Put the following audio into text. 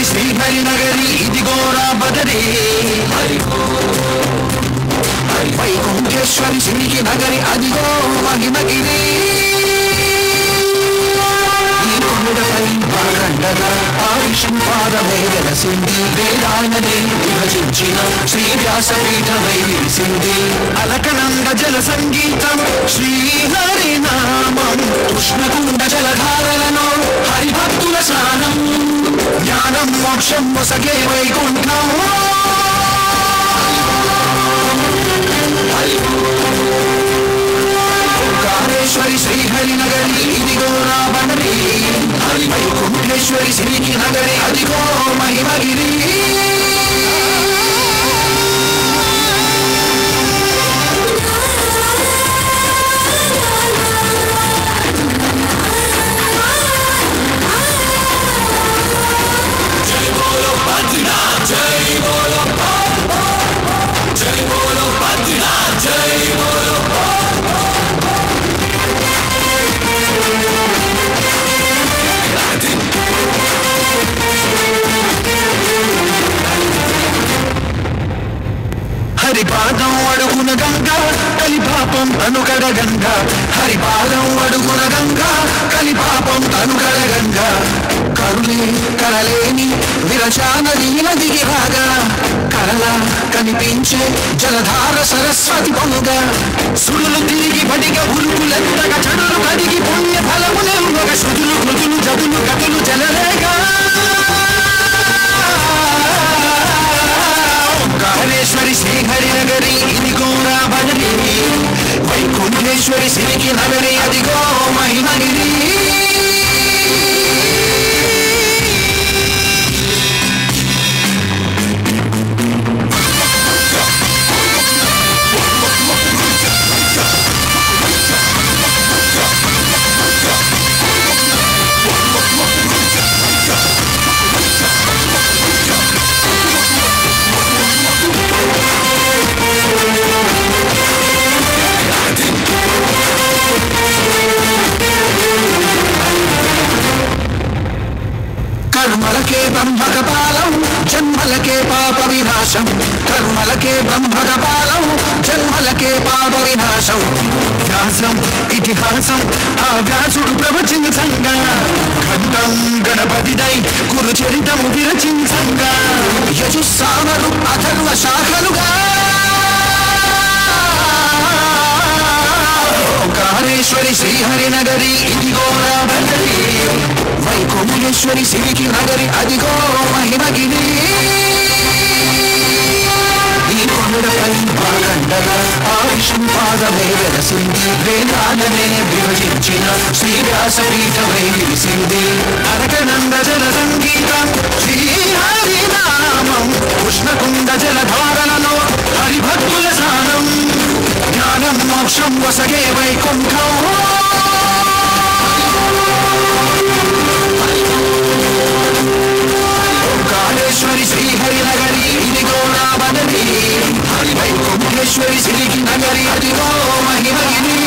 శ్రీహరి నగరి ఇదిగోరా బదరి వైకుంఠేశ్వరి శ్రీకి నగరి అదిగో మహిమగిరి ఈ కొండపై బాగండగా ఆయుషం పాదమై వెలసింది వేదాలనే విభజించిన శ్రీ వ్యాసపీఠమై విరిసింది అలకనంద జల సంగీతం శ్రీహరి నామం కృష్ణకుండ జలధారలను హరిభక్తుల స్నానం జ్ఞానం మోక్షం మొసగే వైకుంఠం ఓంకారేశ్వరి శ్రీహరి నగరి ఇదిగో రాబడరి వైకుంఠేశ్వరి శ్రీకి నగరి అదిగో మహిమగిరి హరిపాదం అడుగున గంగా కలిపాపం తనుకడ గంగా హరిపాదం అడుగున గంగా కలిపాపం తనుకడ గంగా కరులే కరలేని విరచానది నదికి రాగా కరలా కనిపించే జలధార సరస్వతి పొనుగా సుడులు తిరిగి బడిగా ఉరుకులెత్తగా చెడులు కడిగి పుణ్య ఫలములెంబగ శృతులు కృతులు జదులు గతులు జలరేగా ఓంకారేశ్వరి శ్రీహరి నగరి ఇదిగో రాబడరి వైకుంఠేశ్వరి శ్రీకి నగరి అదిగో మహిమగిరి కర్మలకే బ్రహ్మకపాలం జన్మలకే పాప వినాశం కర్మలకే బ్రహ్మకపాలం జన్మలకే పాప వినాశం వ్యాసం ఇతిహాసం ఆ వ్యాసుడు ప్రవచించంగా ఖండం గణపతిదై కురు చరితము విరచించంగా యజుస్సామరు అథర్వ శాఖలుగా ఓంకారేశ్వరి శ్రీహరి నగరి ఇదిగో రాబడరి వైకుంఠేశ్వరి శ్రీకి నగరి అదిగో మహిమగిరి ఈ కొండపై బాగండగా ఆయుషం పాదమై వెలసింది వేదాలనే విభజించిన శ్రీ వ్యాసపీఠమై విరిసింది అరకనంద జల సంగీతం శ్రీహరి నామం కృష్ణకుండ జలధారలలో హరిభక్తుల స్నానం జ్ఞానం మోక్షం వసగే వైకుంఠం ఓంకారేశ్వరి శ్రీహరి నగరి ఇదిగో రాబడరి వైకుంఠేశ్వరి శ్రీకి నగరి అదిగో మహిమగిరి